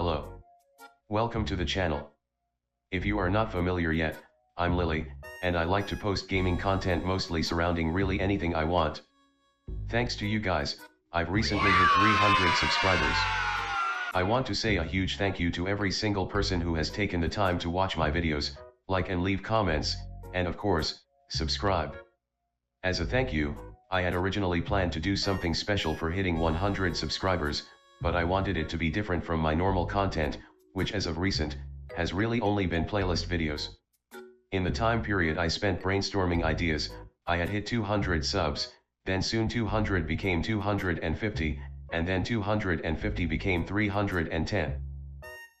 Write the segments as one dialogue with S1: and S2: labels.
S1: Hello. Welcome to the channel. If you are not familiar yet, I'm Lily, and I like to post gaming content mostly surrounding really anything I want. Thanks to you guys, I've recently hit 300 subscribers. I want to say a huge thank you to every single person who has taken the time to watch my videos, like and leave comments, and of course, subscribe. As a thank you, I had originally planned to do something special for hitting 100 subscribers, but I wanted it to be different from my normal content, which as of recent, has really only been playlist videos. In the time period I spent brainstorming ideas, I had hit 200 subs, then soon 200 became 250, and then 250 became 310.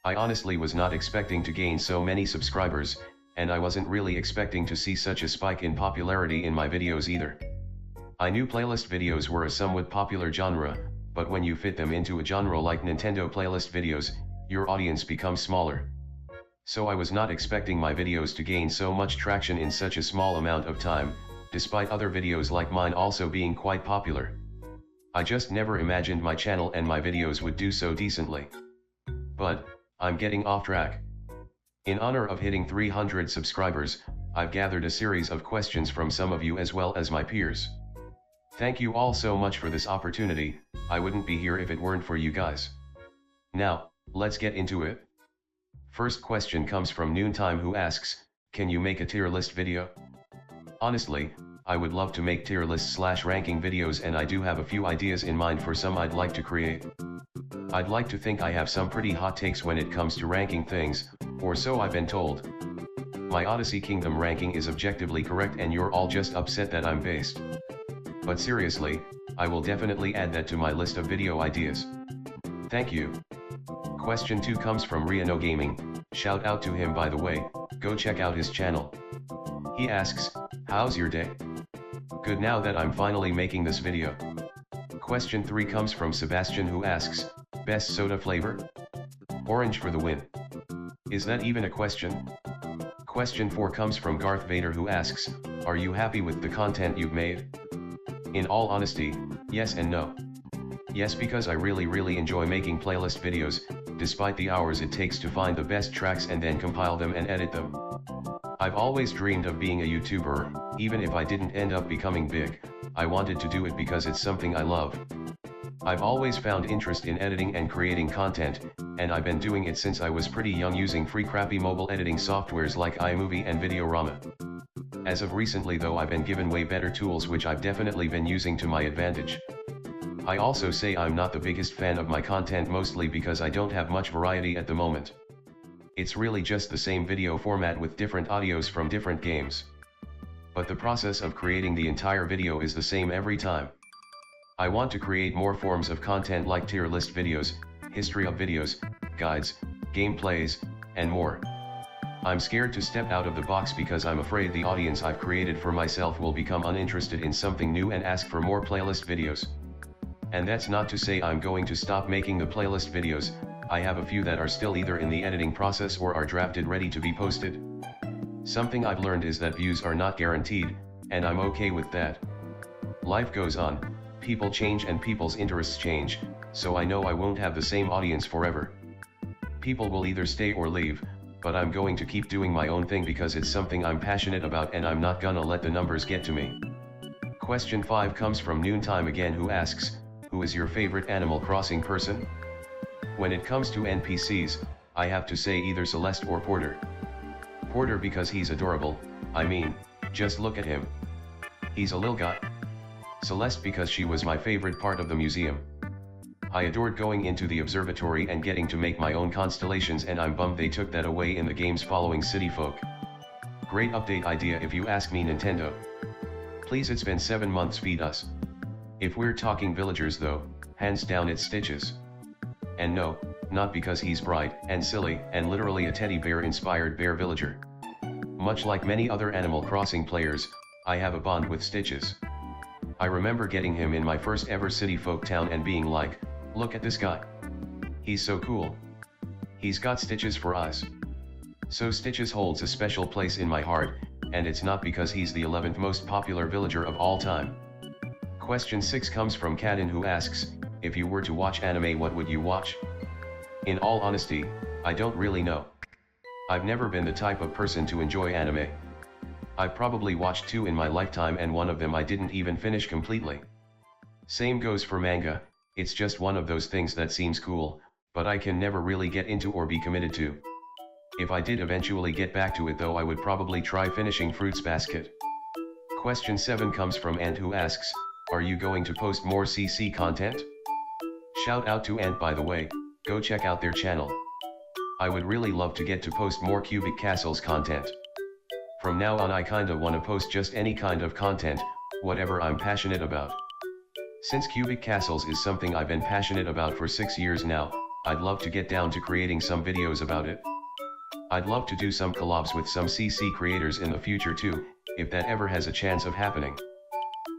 S1: I honestly was not expecting to gain so many subscribers, and I wasn't really expecting to see such a spike in popularity in my videos either. I knew playlist videos were a somewhat popular genre, but when you fit them into a genre like Nintendo playlist videos, your audience becomes smaller. So I was not expecting my videos to gain so much traction in such a small amount of time, despite other videos like mine also being quite popular. I just never imagined my channel and my videos would do so decently. But, I'm getting off track. In honor of hitting 300 subscribers, I've gathered a series of questions from some of you as well as my peers. Thank you all so much for this opportunity. I wouldn't be here if it weren't for you guys. Now, let's get into it. First question comes from Noontime who asks, can you make a tier list video? Honestly, I would love to make tier list/ranking videos, and I do have a few ideas in mind for some I'd like to create. I'd like to think I have some pretty hot takes when it comes to ranking things, or so I've been told. My Odyssey Kingdom ranking is objectively correct and you're all just upset that I'm based. But seriously, I will definitely add that to my list of video ideas. Thank you. Question 2 comes from Riano Gaming, shout out to him by the way, go check out his channel. He asks, how's your day? Good now that I'm finally making this video. Question 3 comes from Sebastian who asks, best soda flavor? Orange for the win. Is that even a question? Question 4 comes from Garth Vader who asks, are you happy with the content you've made? In all honesty, yes and no. Yes, because I really enjoy making playlist videos, despite the hours it takes to find the best tracks and then compile them and edit them. I've always dreamed of being a YouTuber, even if I didn't end up becoming big, I wanted to do it because it's something I love. I've always found interest in editing and creating content, and I've been doing it since I was pretty young using free crappy mobile editing softwares like iMovie and Videorama. As of recently though, I've been given way better tools which I've definitely been using to my advantage. I also say I'm not the biggest fan of my content mostly because I don't have much variety at the moment. It's really just the same video format with different audios from different games. But the process of creating the entire video is the same every time. I want to create more forms of content like tier list videos, history of videos, guides, gameplays, and more. I'm scared to step out of the box because I'm afraid the audience I've created for myself will become uninterested in something new and ask for more playlist videos. And that's not to say I'm going to stop making the playlist videos, I have a few that are still either in the editing process or are drafted ready to be posted. Something I've learned is that views are not guaranteed, and I'm okay with that. Life goes on, people change and people's interests change, so I know I won't have the same audience forever. People will either stay or leave, but I'm going to keep doing my own thing because it's something I'm passionate about and I'm not gonna let the numbers get to me. Question 5 comes from Noontime again who asks, who is your favorite Animal Crossing person? When it comes to NPCs, I have to say either Celeste or Porter. Porter because he's adorable, I mean, just look at him. He's a lil guy. Celeste because she was my favorite part of the museum. I adored going into the observatory and getting to make my own constellations, and I'm bummed they took that away in the games following City Folk. Great update idea if you ask me, Nintendo. Please, it's been 7 months, feed us. If we're talking villagers though, hands down it's Stitches. And no, not because he's bright and silly and literally a teddy bear inspired bear villager. Much like many other Animal Crossing players, I have a bond with Stitches. I remember getting him in my first ever City Folk town and being like, look at this guy. He's so cool. He's got stitches for eyes. So Stitches holds a special place in my heart, and it's not because he's the 11th most popular villager of all time. Question 6 comes from Kadin who asks, if you were to watch anime, what would you watch? In all honesty, I don't really know. I've never been the type of person to enjoy anime. I've probably watched 2 in my lifetime and one of them I didn't even finish completely. Same goes for manga, it's just one of those things that seems cool, but I can never really get into or be committed to. If I did eventually get back to it though, I would probably try finishing Fruits Basket. Question 7 comes from Ant, who asks, are you going to post more CC content? Shout out to Ant, by the way, go check out their channel. I would really love to get to post more Cubic Castles content. From now on I kinda wanna post just any kind of content, whatever I'm passionate about. Since Cubic Castles is something I've been passionate about for 6 years now, I'd love to get down to creating some videos about it. I'd love to do some collabs with some CC creators in the future too, if that ever has a chance of happening.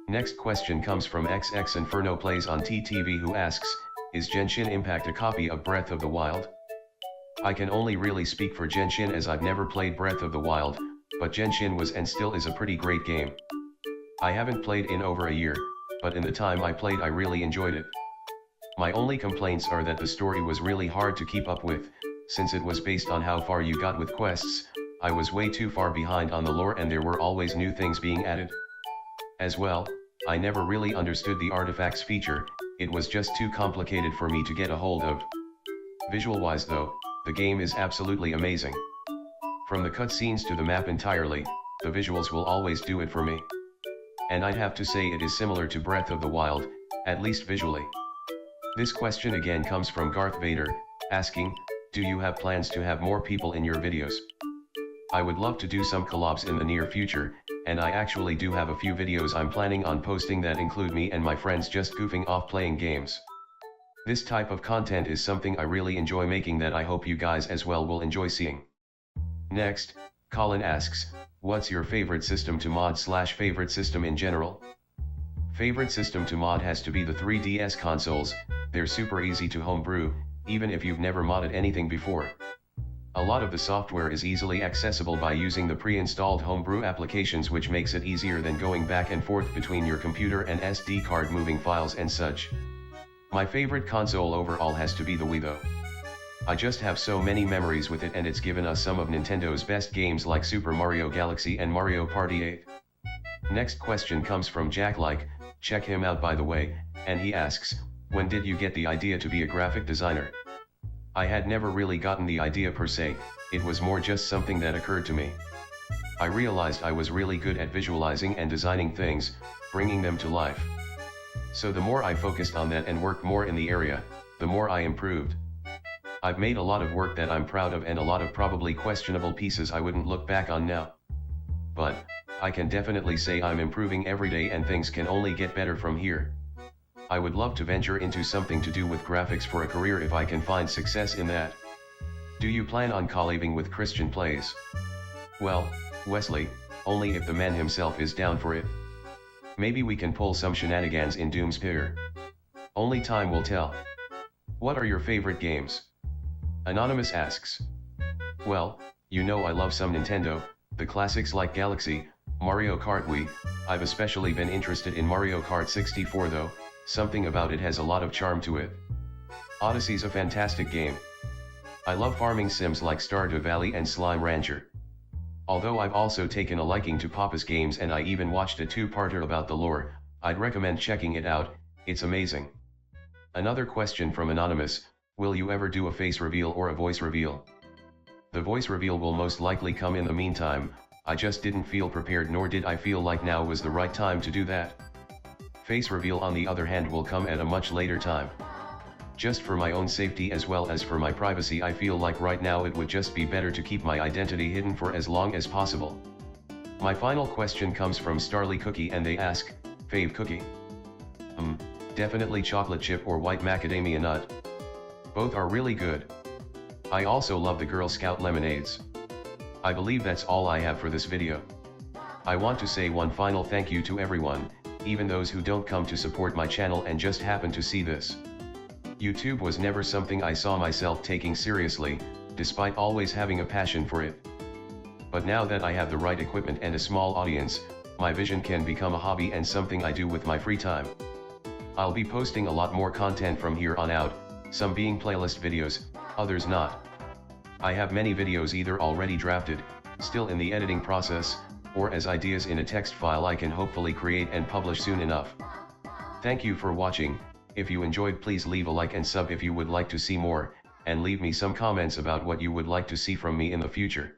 S1: Next question comes from XX Inferno Plays on TTV, who asks, is Genshin Impact a copy of Breath of the Wild? I can only really speak for Genshin as I've never played Breath of the Wild, but Genshin was and still is a pretty great game. I haven't played in over a year, but in the time I played I really enjoyed it. My only complaints are that the story was really hard to keep up with, since it was based on how far you got with quests. I was way too far behind on the lore and there were always new things being added. As well, I never really understood the artifacts feature, it was just too complicated for me to get a hold of. Visual-wise though, the game is absolutely amazing. From the cutscenes to the map entirely, the visuals will always do it for me. And I'd have to say it is similar to Breath of the Wild, at least visually. This question again comes from Garth Vader, asking, do you have plans to have more people in your videos? I would love to do some collabs in the near future, and I actually do have a few videos I'm planning on posting that include me and my friends just goofing off playing games. This type of content is something I really enjoy making that I hope you guys as well will enjoy seeing. Next, Colin asks, what's your favorite system to mod / favorite system in general? Favorite system to mod has to be the 3DS consoles, they're super easy to homebrew, even if you've never modded anything before. A lot of the software is easily accessible by using the pre-installed homebrew applications, which makes it easier than going back and forth between your computer and SD card moving files and such. My favorite console overall has to be the Wii though. I just have so many memories with it and it's given us some of Nintendo's best games like Super Mario Galaxy and Mario Party 8. Next question comes from Jack Like, check him out by the way, and he asks, when did you get the idea to be a graphic designer? I had never really gotten the idea per se, it was more just something that occurred to me. I realized I was really good at visualizing and designing things, bringing them to life. So the more I focused on that and worked more in the area, the more I improved. I've made a lot of work that I'm proud of and a lot of probably questionable pieces I wouldn't look back on now. But, I can definitely say I'm improving every day and things can only get better from here. I would love to venture into something to do with graphics for a career if I can find success in that. Do you plan on collabing with Christian Plays? Well, Wesley, only if the man himself is down for it. Maybe we can pull some shenanigans in Doomspire. Only time will tell. What are your favorite games? Anonymous asks. Well, you know I love some Nintendo, the classics like Galaxy, Mario Kart Wii. I've especially been interested in Mario Kart 64 though, something about it has a lot of charm to it. Odyssey's a fantastic game. I love farming sims like Stardew Valley and Slime Rancher. Although I've also taken a liking to Papa's games and I even watched a 2-parter about the lore, I'd recommend checking it out, it's amazing. Another question from Anonymous, will you ever do a face reveal or a voice reveal? The voice reveal will most likely come in the meantime, I just didn't feel prepared nor did I feel like now was the right time to do that. Face reveal on the other hand will come at a much later time. Just for my own safety as well as for my privacy, I feel like right now it would just be better to keep my identity hidden for as long as possible. My final question comes from Starly Cookie and they ask, fave cookie? Definitely chocolate chip or white macadamia nut. Both are really good. I also love the Girl Scout lemonades. I believe that's all I have for this video. I want to say one final thank you to everyone, even those who don't come to support my channel and just happen to see this. YouTube was never something I saw myself taking seriously, despite always having a passion for it. But now that I have the right equipment and a small audience, my vision can become a hobby and something I do with my free time. I'll be posting a lot more content from here on out, some being playlist videos, others not. I have many videos either already drafted, still in the editing process, or as ideas in a text file I can hopefully create and publish soon enough. Thank you for watching. If you enjoyed, please leave a like and sub if you would like to see more, and leave me some comments about what you would like to see from me in the future.